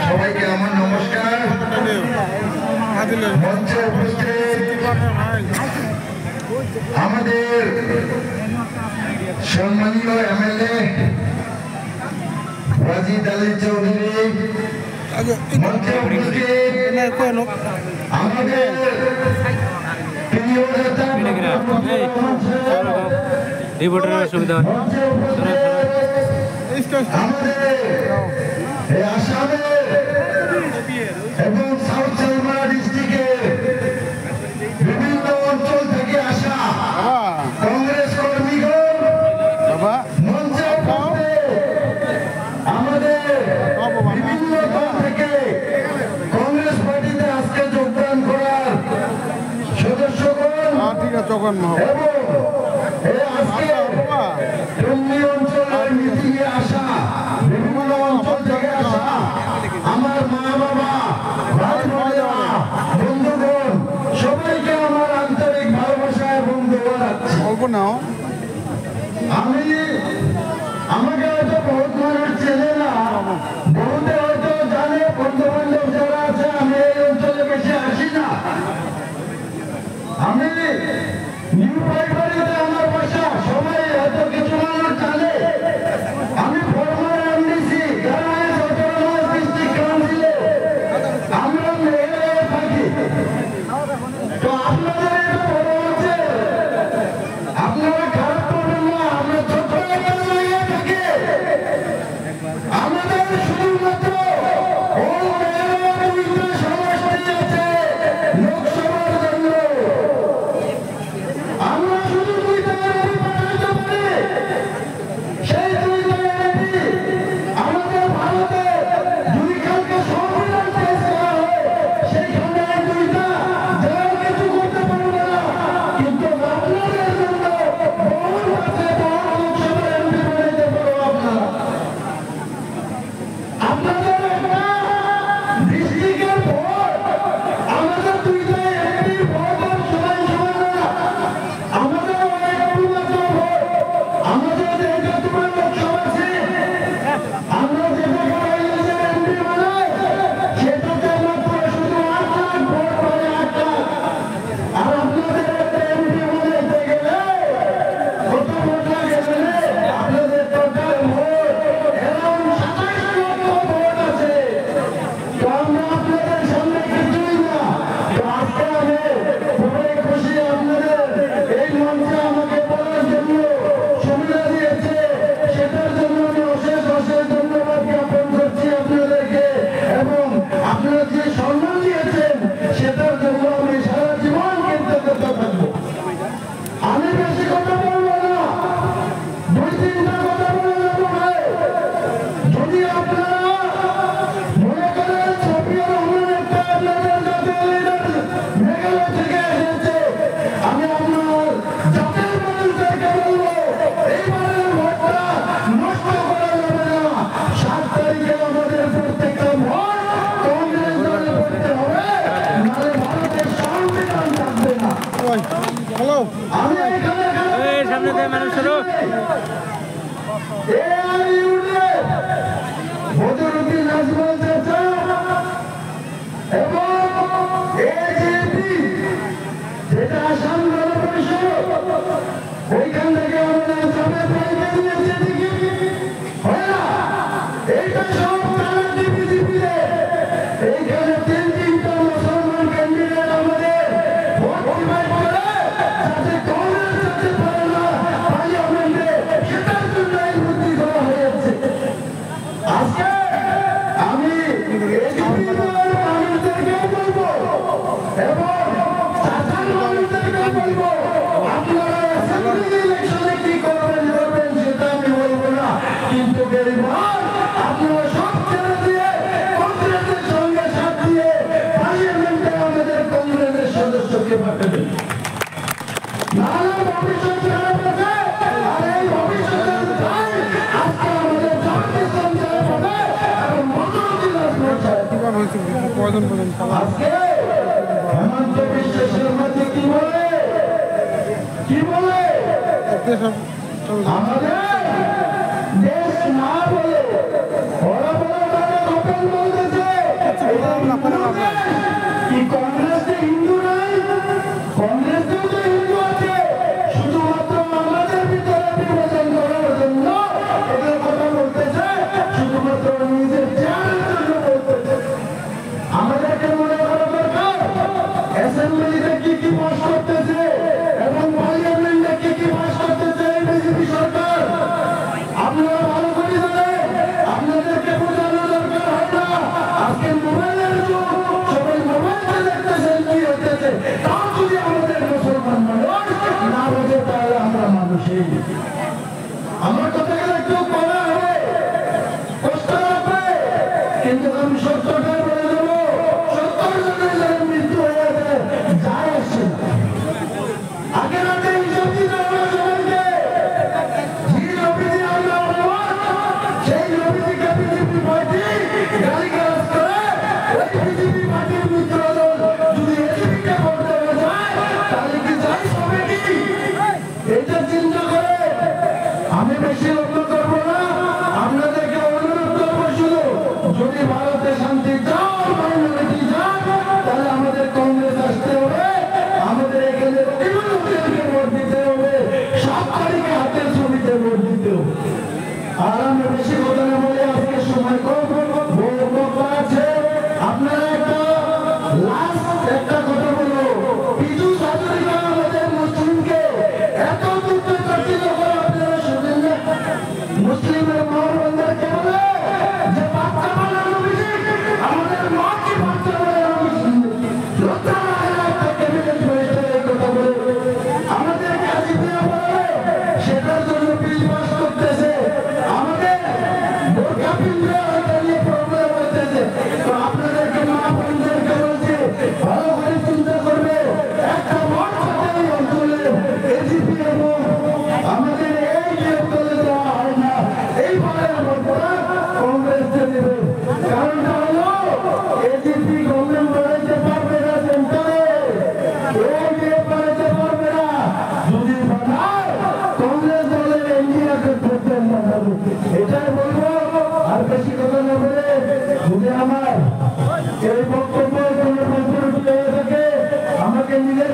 সবাইকে আমার নমস্কার। মঞ্চে উপস্থিত আমাদের সম্মানীয় এমএলএ ওয়াজিদ আলী চৌধুরী, মঞ্চে উপস্থিত আমাদের প্রিয় নেতা এবং সাউথ সালমারা ডিস্ট্রিক্টের বিভিন্ন অঞ্চল থেকে আসা কংগ্রেস কর্মীগণ মঞ্চে আমাদের বিভিন্ন দল থেকে কংগ্রেস পার্টিতে আজকে যোগদান করার সদস্যগণ এবং আজকে টঙ্গী অঞ্চলের মিটিংয়ে আসা বিভিন্ন অঞ্চল থেকে আসা আমার মা বাবা ভাই বোনেরা বন্ধুগণ সবাইকে আমার আন্তরিক ভালোবাসা এবং দোয়া রাখছি। আমাকে হয়তো বহুত মানুষ চেনে না, বহুতে হয়তো জানে, বন্ধু বান্ধব যারা আছে আমি এই অঞ্চলে বেশি আসি না। আমি নিউ পাইকারিতে আমার বাসা, সবাই হয়তো কিছু মানুষ জানে। আমি ফরমার এমডিসি ডিস্ট্রিক্ট কাউন্সিলে আমরা মেঘালয়ে থাকি। তো আপনাদের এটা বড় হচ্ছে, আপনারা খারাপ করবেন না, আমরা ছোট একটা জায়গায় থাকি। আমাদের শুধুমাত্র সমষ্টি আছে লোকসভার জন্য। আমরা শুধু দুইটা এমপি পাঠাতে পারি। সেই দুইটা এমপি আমাদের ভারতে যদি কালকে সংবিধান পেশ করা হয়, সেইখানে এই দুইটা যারা কিছু করতে পারবে না, কিন্তু আপনাদের জন্য বহু আছে, বহু লোকসভার এমপি বানাইতে পারো আপনারা। আপনাদের একটা ডিস্ট্রিক্টের ভোট আমাদের দুইটা এমপির ভোট আর সবাই সমান না। আমাদের একটু মাত্র ভোট, আমাদের যেটা তোমার লোকসভা আছে, আমরা যেটা এমপি বানাই সেটাতে মাত্র শুধু 8 লাখ ভোট পাই, 8 লাখ। আর আপনাদের একটা এমপি বানাইতে গেলে কত ভোট লাগে জানেন? আপনাদের টোটাল ভোট অ্যারাউন্ড 27 লক্ষ ভোট আছে। তো আমরা আপনাদের সামনে কিছুই না। তো আজকে আমি খুবই খুশি আপনাদের এই মঞ্চে আমাকে বলার জন্য সুবিধা দিয়েছে, সেটার জন্য আমি অশেষ অশেষ ধন্যবাদ জ্ঞাপন করছি আপনাদেরকে। এবং আপনারা যে সম্মান দিয়েছেন সেটার জন্য আমি সারা জীবন কৃতজ্ঞ থাকবো। আমি বেশি কথা বলবো না, 2-3টা কথা বলে যাবো ভাই। যদি আপনারা মনে করেন শফিউর রহমান একটা আপনাদের জাতীয় লিডার মেঘালয় থেকে এসেছে, আমি আপনার জাতীয় মানুষদেরকে বলবো এইবারের ভোটটা নষ্ট করা যাবে না। 7 তারিখে আমাদের প্রত্যেকটা ভোট কংগ্রেস দলে করতে হবে, নাহলে ভারতের সংবিধান থাকবে না। আমি এখানে সামনে থেকে মানুষ বদরুদ্দিন নাজমুল চাচা এবং এজেপি যেটা আসাম গণ পরিষদ, ওইখান থেকে আমাদের সবে পাইতে দিয়েছে দেখি হয় না। এইটা সব তারা বিজেপিতে এইখানে 3-3টা মুসলমান ক্যান্ডিডেট আমাদের ভোট ডিভাইড করে যাতে কংগ্রেস যেতে পারে না পার্লামেন্টে, সেটার জন্য এই বুদ্ধি করা হয়েছে। আজকে আমি মানুষদেরকেও বলবো এবং সাধারণ মানুষদেরকেও বলবো, আপনারা ইলেকশনে কি করবেন সেটা আমি বলবো না, কিন্তু গরিবার আপনারা সব ছেড়ে দিয়ে কংগ্রেসের সঙ্গে সাথ দিয়ে পার্লামেন্টে আমাদের কংগ্রেসের সদস্যকে পাঠাবেন। নাহলে ভবিষ্যৎ খারাপ আছে। আর এই ভবিষ্যতের দায় আজকে আমাদের জাতীয় সঞ্চয় হবে এবং বদরুদ্দিন নাজমুল আজকে হেমন্ত বিশ্ব শর্মাজি কি বলে আমাদের দেশ না বলে কিন্তু আমি সত্যটা বলে দেবো, 70 জনের মৃত্যু হয়েছে, যায় আসছে না। আগে রাতে হিসাব দিতে হবে সবাইকে। যে নবীজি আমরা সেই নবীজিকে বিজেপি পার্টি গালিগালাজ করে, ওই বিজেপি পার্টির মিত্রদল যদি এজিপিকে ভোট দেওয়া যায় তাহলে কি যাই হবে কি? এটা চিন্তা করে আমি বেশি লক্ষ্য করবো না। আপনাদেরকে অনুরোধ করবো শুধু, যদি ভারতে শান্তি চাও, মাইনরিটি চাও, তাহলে আমাদের কংগ্রেস আসতে হবে, আমাদের এখানে ভোট দিতে হবে, 7 তারিখে হাতের ছবিতে ভোট দিতে হবে। আর আমি বেশি কথা না বলে আজকে সময় কম আছে। আপনারা একটা কথা বলবো, বিজু শাশুড়িরা আমাদের মুসলিমকে এত দুর্নীতিগ্রস্ত করে আপনারা শুনেন না? মুসলিমের মহাবন্ধরকে বলে যে বাচ্চা বানানো বিজেপি, আমাদের মাকে বাচ্চা বানানো বিজেপি, লজ্জা লাগে না একটা ক্যাবিনেট মিনিস্টার এই কথা বলে? আমাদের কাছে দিয়ে বলে সেটার জন্য বিল পাস করতেছে, আমাদের বোরখা পিন্ডা নিয়ে প্রবলেম হইতেছে। তো আপনাদেরকে মা বোনদেরকে বলছে ভালো করে চিন্তা করবে, একটা ভোট যাতে এই অঞ্চলে এজিপি এবং আমাদের এই অঞ্চলে দেওয়া হয় না, এইবারের ভোটটা কংগ্রেসকে দেবে। কারণটা হলো এজিপি গভর্নমেন্ট বানাইতে পারবে না, সেন্টারে এই বিয়ে বানাইতে পারবে না। যদি বানায় কংগ্রেস দলের ইন্ডিয়াকে ভোটের বানাবে, এটাই বলবো। আর বেশি কথা না বলে, যদি আমার এই বক্তব্য কোনো হয়ে থাকে আমাকে নিজে